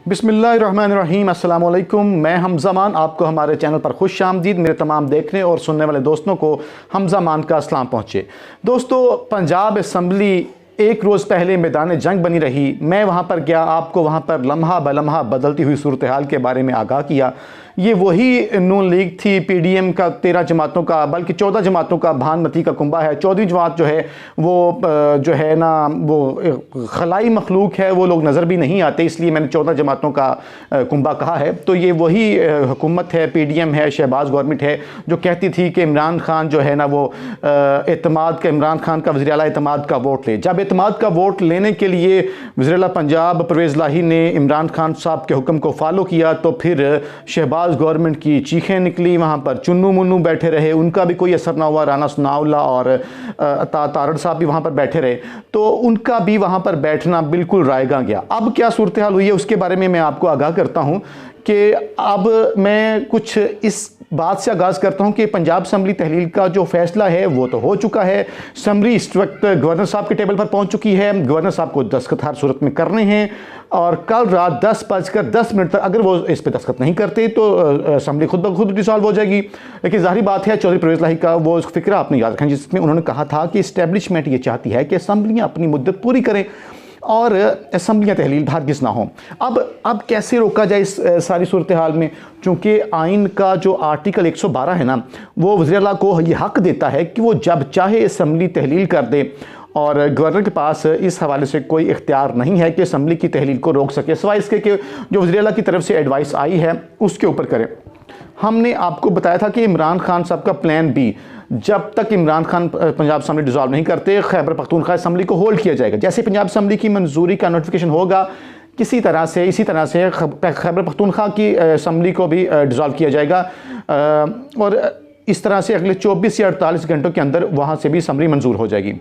बिस्मिल्लाहिर्रहमानिर्रहीम, अस्सलाम वालेकुम। मैं हमज़ा मान आपको हमारे चैनल पर खुश आमदीद। मेरे तमाम देखने और सुनने वाले दोस्तों को हमज़ा मान का सलाम पहुँचे। दोस्तों, पंजाब असम्बली एक रोज़ पहले मैदान जंग बनी रही। मैं वहाँ पर गया, आपको वहाँ पर लम्हा ब लम्हा बदलती हुई सूरत हाल के बारे में आगाह किया। ये वही नून लीग थी, पीडीएम का 13 जमातों का बल्कि 14 जमातों का भानमती का कुंबा है। 14वीं जमात जो है वो जो है ना वो खलाई मखलूक है, वो लोग नज़र भी नहीं आते, इसलिए मैंने 14 जमातों का कुंबा कहा है। तो ये वही हुकूमत है, पीडीएम है, शहबाज गवर्नमेंट है जो कहती थी कि इमरान खान जो है ना वो इमरान खान का वज़ीर आला एतमाद का वोट ले। जब एतमाद का वोट लेने के लिए वज़ीर आला पंजाब परवेज़ लाही ने इमरान खान साहब के हुक्म को फॉलो किया तो फिर शहबाज गवर्नमेंट की चीखें निकली। वहाँ पर चुन्नू मुन्नू बैठे रहे, उनका भी कोई असर ना हुआ। राना सनाउल्लाह और तारड़ साहब भी वहाँ पर बैठे रहे, तो उनका भी वहाँ पर बैठना बिल्कुल रायगा गया। अब क्या सूरत हाल हुई है उसके बारे में मैं आपको आगाह करता हूँ कि अब मैं कुछ इस बात से आगाज़ करता हूं कि पंजाब असम्बली तहलील का जो फैसला है वो तो हो चुका है। असम्बली इस वक्त गवर्नर साहब के टेबल पर पहुंच चुकी है। गवर्नर साहब को दस्तखत हर सूरत में करने हैं और कल रात 10:10 तक अगर वो इस पर दस्तखत नहीं करते तो असम्बली खुद ब खुद डिसॉल्व हो जाएगी। लेकिन जाहिर बात है, चौधरी परवेज़ लाही का वो फिक्रा आपने याद रखें जिसमें उन्होंने कहा था कि इस्टेब्लिशमेंट ये चाहती है कि असम्बलियाँ अपनी मुद्दत पूरी करें और असम्बलियाँ तहलील हरगिज़ ना हों। अब कैसे रोका जाए इस सारी सूरत हाल में, चूँकि आइन का जो आर्टिकल 112 है ना वो वज़ीर आला को ये हक़ देता है कि वो जब चाहे असम्बली तहलील कर दे और गवर्नर के पास इस हवाले से कोई इख्तियार नहीं है कि असम्बली की तहलील को रोक सके, सिवाय इसके कि जो वज़ीर आला की तरफ से एडवाइस आई है उसके ऊपर करें। हमने आपको बताया था कि इमरान खान साहब का प्लान बी, जब तक इमरान खान पंजाब असम्बली डिसॉल्व नहीं करते खैबर पख्तूनख्वा असम्बली को होल्ड किया जाएगा। जैसे पंजाब असम्बली की मंजूरी का नोटिफिकेशन होगा इसी तरह से खैबर पख्तूनख्वा की असम्बली को भी डिसॉल्व किया जाएगा और इस तरह से अगले 24 या 48 घंटों के अंदर वहाँ से भी असम्बली मंजूर हो जाएगी।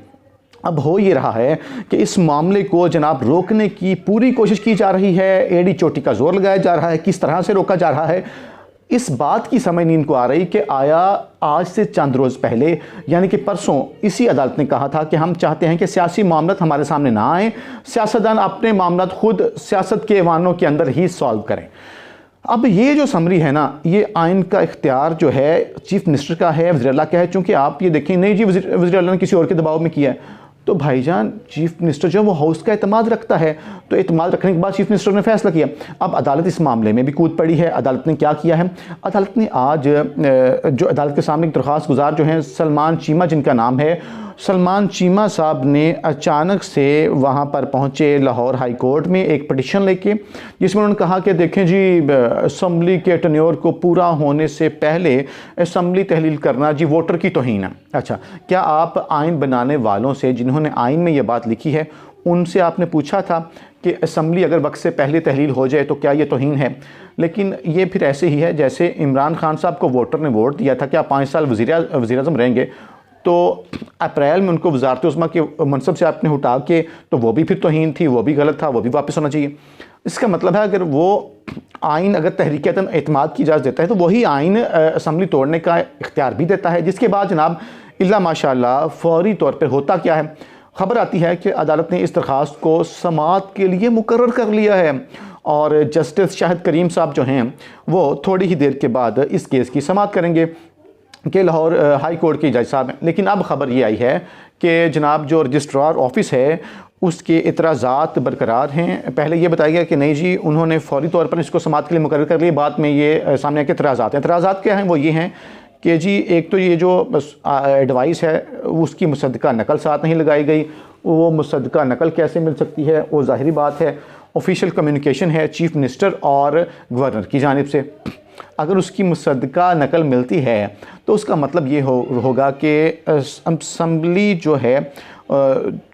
अब हो ये रहा है कि इस मामले को जनाब रोकने की पूरी कोशिश की जा रही है, एड़ी चोटी का जोर लगाया जा रहा है। किस तरह से रोका जा रहा है इस बात की समझ नहीं इनको आ रही कि आया आज से चंद रोज़ पहले यानी कि परसों इसी अदालत ने कहा था कि हम चाहते हैं कि सियासी मामला हमारे सामने ना आए, सियासतदान अपने मामला खुद सियासत के ऐवानों के अंदर ही सॉल्व करें। अब ये जो समरी है ना, ये आइन का इख्तियार जो है चीफ मिनिस्टर का है, वज़ीर आला का है। चूँकि आप ये देखें नहीं जी वज़ीर आला ने किसी और के दबाव में किया है, तो भाईजान चीफ मिनिस्टर जो वो हाउस का एतमाद रखता है, तो एतमाद रखने के बाद चीफ मिनिस्टर ने फैसला किया। अब अदालत इस मामले में भी कूद पड़ी है। अदालत ने क्या किया है, अदालत ने आज जो अदालत के सामने दरख्वास्त गुजार जो हैं सलमान चीमा जिनका नाम है, सलमान चीमा साहब ने अचानक से वहाँ पर पहुँचे लाहौर हाई कोर्ट में एक पटिशन लेके, जिसमें उन्होंने कहा कि देखें जी असम्बली के टन्योर को पूरा होने से पहले असम्बली तहलील करना जी वोटर की तौहीन है। अच्छा, क्या आप आइन बनाने वालों से जिन्होंने आइन में ये बात लिखी है उनसे आपने पूछा था कि असम्बली अगर वक्त से पहले तहलील हो जाए तो क्या ये तौहीन है? लेकिन ये फिर ऐसे ही है जैसे इमरान खान साहब को वोटर ने वोट दिया था कि आप 5 साल वज़ीर आज़म रहेंगे, तो अप्रैल में उनको वज़ारत उज़्मा के मनसब से आपने उठा के, तो वो भी फिर तौहीन थी, वो भी गलत था, वो भी वापस होना चाहिए। इसका मतलब है अगर वो आइन अगर तहरीक एतमाद की इजाज़त देता है तो वही आइन असम्बली तोड़ने का इख्तियार भी देता है। जिसके बाद जनाब इल्ला माशाअल्लाह फौरी तौर पर होता क्या है, खबर आती है कि अदालत ने इस दरख्वास्त को समाअत के लिए मुकर्रर कर लिया है और जस्टिस शाहिद करीम साहब जो हैं वो थोड़ी ही देर के बाद इस केस की समाअत करेंगे कि लाहौर हाई कोर्ट के जज साहब हैं। लेकिन अब ख़बर ये आई है कि जनाब जो रजिस्ट्रार ऑफिस है उसके इतराज़ात बरकरार हैं। पहले ये बताया गया कि नहीं जी उन्होंने फौरी तौर पर इसको समाअत के लिए मुकर्रर कर लिया, बाद में ये सामने आके इतराज़ात हैं। इतराज़ात क्या हैं, वो ये हैं कि जी एक तो ये जो एडवाइस है उसकी मुसद्दका नकल साथ नहीं लगाई गई। वो मुसद्दका नकल कैसे मिल सकती है, वो ज़ाहिरी बात है ऑफिशियल कम्युनिकेशन है चीफ मिनिस्टर और गवर्नर की जानिब से। अगर उसकी मुसद्दका नकल मिलती है तो उसका मतलब ये होगा कि असम्बली जो है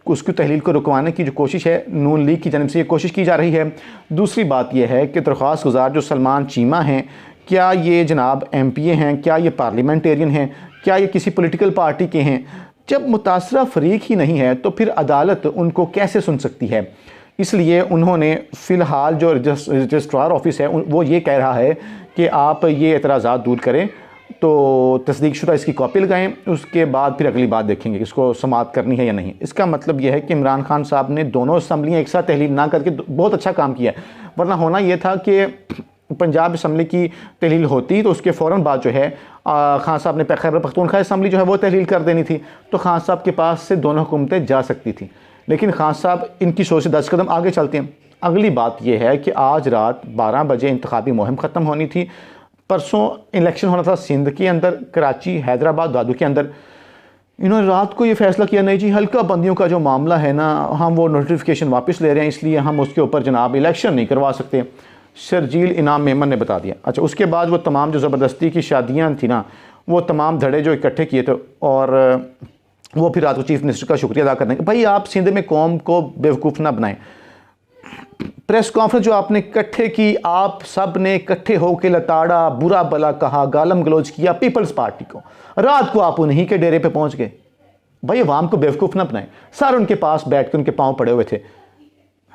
उसकी तहलील को रुकवाने की जो कोशिश है नून लीग की जानिब से ये कोशिश की जा रही है। दूसरी बात यह है कि दरख्वास्त गुजार जो सलमान चीमा हैं, क्या ये जनाब MPA हैं, क्या ये पार्लियामेंटेरियन हैं, क्या ये किसी पॉलिटिकल पार्टी के हैं? जब मुतासरा फरीक ही नहीं है तो फिर अदालत उनको कैसे सुन सकती है? इसलिए उन्होंने फ़िलहाल जो रजिस्ट्रार ऑफिस है वो ये कह रहा है कि आप ये एतराज़ात दूर करें तो तस्दीक शुदा इसकी कॉपी लगाएं, उसके बाद फिर अगली बात देखेंगे कि इसको समाअत करनी है या नहीं। इसका मतलब यह है कि इमरान खान साहब ने दोनों असम्बलियाँ एक साथ तहलील ना करके बहुत अच्छा काम किया है, वरना होना यह था कि पंजाब असम्बली की तहलील होती तो उसके फ़ौरन बाद जो है खान साहब ने खैबर पख्तूनख्वा असम्बली जो है वो तहलील कर देनी थी, तो खान साहब के पास से दोनों हुकूमतें जा सकती थी। लेकिन खान साहब इनकी सोच से 10 कदम आगे चलते हैं। अगली बात यह है कि आज रात 12 बजे इंतखाबी मुहिम ख़त्म होनी थी, परसों इलेक्शन होना था सिंध के अंदर, कराची, हैदराबाद, दादू के अंदर। इन्होंने रात को ये फैसला किया नहीं जी, हल्का बंदियों का जो मामला है ना, हम वो नोटिफिकेशन वापस ले रहे हैं, इसलिए हम उसके ऊपर जनाब इलेक्शन नहीं करवा सकते। शर्जील इनाम मेमन ने बता दिया। अच्छा, उसके बाद वो तमाम जो ज़बरदस्ती की शादियाँ थी ना, वो तमाम धड़े जो इकट्ठे किए थे, और वो फिर रात को चीफ मिनिस्टर का शुक्रिया अदा करने। भाई आप सिंध में कौम को बेवकूफ़ ना बनाएं। प्रेस कॉन्फ्रेंस जो आपने इकट्ठे की, आप सब ने इकट्ठे होकर लताड़ा, बुरा भला कहा, गालम गलोच किया पीपल्स पार्टी को। रात को आप उन्हीं के डेरे पे पहुंच गए। भाई अवाम को बेवकूफ़ ना बनाएं। सारे उनके पास बैठ कर उनके पाँव पड़े हुए थे।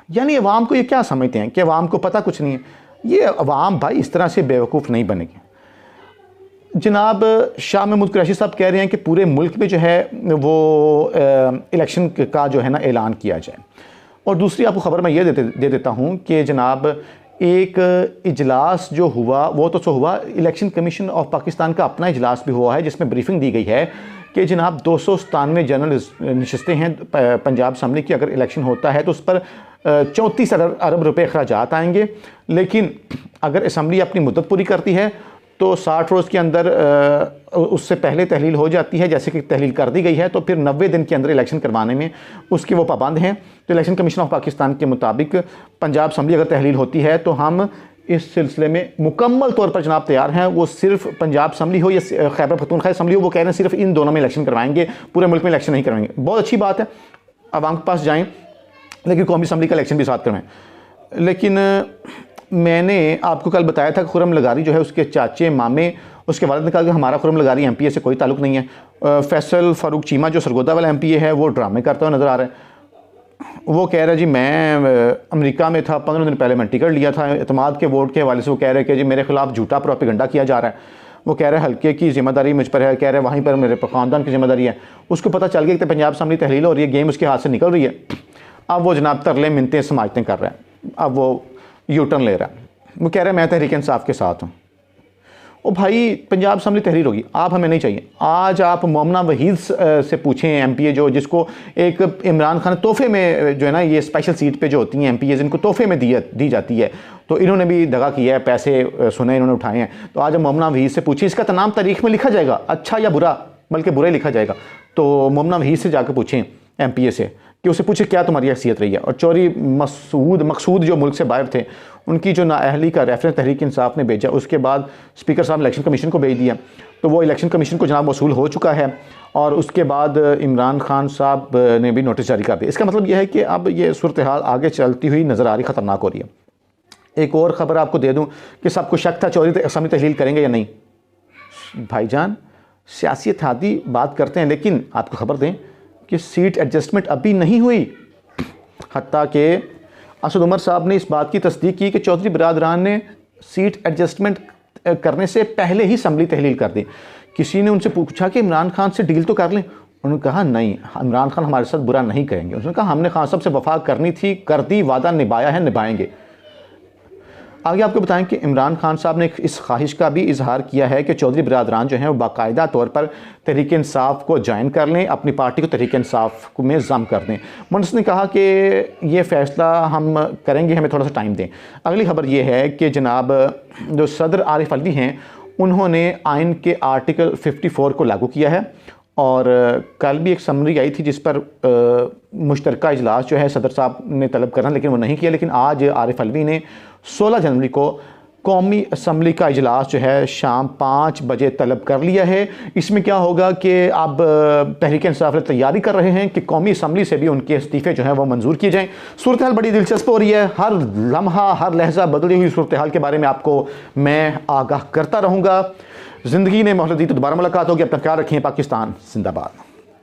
यानी अवाम को ये क्या समझते हैं कि अवाम को पता कुछ नहीं है? ये अवाम भाई इस तरह से बेवकूफ़ नहीं बनेगी। जनाब शाह महमूद कुरैशी साहब कह रहे हैं कि पूरे मुल्क में जो है वो इलेक्शन का जो है ना ऐलान किया जाए। और दूसरी आपको ख़बर मैं ये दे देता हूँ कि जनाब एक इजलास जो हुआ वो तो हुआ, इलेक्शन कमीशन ऑफ पाकिस्तान का अपना इजलास भी हुआ है, जिसमें ब्रीफिंग दी गई है कि जनाब 297 जनरल नशस्तें हैं पंजाब असम्बली की। अगर इलेक्शन होता है तो उस पर 34 अरब रुपए अखराजात आएंगे। लेकिन अगर असम्बली अपनी मुद्दत पूरी करती है तो 60 रोज़ के अंदर उससे पहले तहलील हो जाती है। जैसे कि तहलील कर दी गई है तो फिर 90 दिन के अंदर इलेक्शन करवाने में उसके वो पाबंद हैं। तो इलेक्शन कमीशन ऑफ पाकिस्तान के मुताबिक पंजाब असम्बली अगर तहलील होती है तो हम इस सिलसिले में मुकम्मल तौर पर जनाब तैयार हैं। वो सिर्फ पंजाब असम्बली हो या खैबर पख्तूनख्वा असम्बली हो, वो कह रहे हैं सिर्फ इन दोनों में इलेक्शन करवाएंगे, पूरे मुल्क में इलेक्शन नहीं करवाएंगे। बहुत अच्छी बात है, आवाम के पास जाएँ, लेकिन कौमी असम्बली का इलेक्शन भी साथ करवाएं। लेकिन मैंने आपको कल बताया था कि खुर्रम लगारी जो है उसके चाचे मामे, उसके वालिद ने कहा कि हमारा खुर्रम लगारी एमपीए से कोई ताल्लुक़ नहीं है। फैसल फारूक चीमा जो सरगोदा वाला एमपीए है वो ड्रामे करता हुआ नज़र आ रहा है। वो कह रहा है जी मैं अमेरिका में था, 15 दिन पहले मैं टिकट लिया था। एतमाद के वोट के हवाले से वो कह रहे हैं कि जी मेरे खिलाफ झूठा प्रोपेगेंडा किया जा रहा है। वो कह रहे हैं हल्के की जिम्मेदारी मुझ पर है, कह रहे हैं वहीं पर मेरे ख़ानदान की जिम्मेदारी है। उसको पता चल गया कि पंजाब असम्बली तहलील हो रही है, गेम उसके हाथ से निकल रही है। अब वो जनाब तरले मिनतें समाजतें कर रहा है, अब वो यू टर्न ले रहा है। वो कह रहा है मैं तहरीक इंसाफ के साथ हूँ। ओ भाई पंजाब असम्बली तहरीर होगी, आप हमें नहीं चाहिए। आज आप मोमना वहीद से पूछें एमपीए जो, जिसको एक इमरान खान तोहफे में जो है ना, ये स्पेशल सीट पे जो होती हैं एमपीए इनको तोहफे में दी जाती है, तो इन्होंने भी दगा किया है, पैसे सुने इन्होंने उठाए हैं। तो आज हम मोमना वहीद से पूछें, इसका नाम तारीख में लिखा जाएगा, अच्छा या बुरा, बल्कि बुरा ही लिखा जाएगा। तो मोमना वहीद से जाकर पूछें एमपीए से कि उसे पूछे क्या तुम्हारी हैसियत रही है। और चौधरी मकसूद जो मुल्क से बाहर थे, उनकी जो नाअहली का रेफरेंस तहरीक इंसाफ ने भेजा, उसके बाद स्पीकर साहब ने इलेक्शन कमीशन को भेज दिया। तो वो इलेक्शन कमीशन को जनाब वसूल हो चुका है, और उसके बाद इमरान खान साहब ने भी नोटिस जारी कर दिया। इसका मतलब यह है कि अब ये सूरत हाल आगे चलती हुई नज़र आ रही, ख़तरनाक हो रही है। एक और ख़बर आपको दे दूँ कि सबको शक था चौधरी असम्बली तहलील करेंगे या नहीं। भाईजान सियासी इत्तेहादी बात करते हैं, लेकिन आपको ख़बर दें कि सीट एडजस्टमेंट अभी नहीं हुई। हत्ता कि असद उमर साहब ने इस बात की तस्दीक की कि चौधरी बिरादरान ने सीट एडजस्टमेंट करने से पहले ही असम्बली तहलील कर दी। किसी ने उनसे पूछा कि इमरान खान से डील तो कर लें। उन्होंने कहा नहीं, इमरान खान हमारे साथ बुरा नहीं करेंगे। उसने कहा हमने खान साहब से वफा करनी थी, कर दी, वादा निभाया है, निभाएंगे। आगे आपको बताएं कि इमरान खान साहब ने इस ख्वाहिश का भी इजहार किया है कि चौधरी बिरादरान जो हैं वो बाकायदा तौर पर तहरीक इंसाफ को ज्वाइन कर लें, अपनी पार्टी को तहरीक इंसाफ में जम कर दें। मुंस ने कहा कि ये फ़ैसला हम करेंगे, हमें थोड़ा सा टाइम दें। अगली खबर ये है कि जनाब जो सदर आरिफ अलवी हैं, उन्होंने आइन के आर्टिकल 54 को लागू किया है। और कल भी एक समरी आई थी जिस पर मुश्तरका इजलास जो है सदर साहब ने तलब करना, लेकिन वो नहीं किया। लेकिन आज आरिफ अलवी ने 16 जनवरी को कौमी असम्बली का इजलास जो है शाम 5 बजे तलब कर लिया है। इसमें क्या होगा कि अब तहरीक इंसाफ तैयारी कर रहे हैं कि कौमी असम्बली से भी उनके इस्तीफ़े जो हैं वो मंजूर किए जाएँ। सूरत हाल बड़ी दिलचस्प हो रही है, हर लम्हा हर लहजा बदली हुई सूरत हाल के बारे में आपको मैं आगाह करता रहूँगा। ज़िंदगी ने मोहलत दी तो दोबारा मुलाकात होगी। अपना ख्याल रखें। पाकिस्तान जिंदाबाद।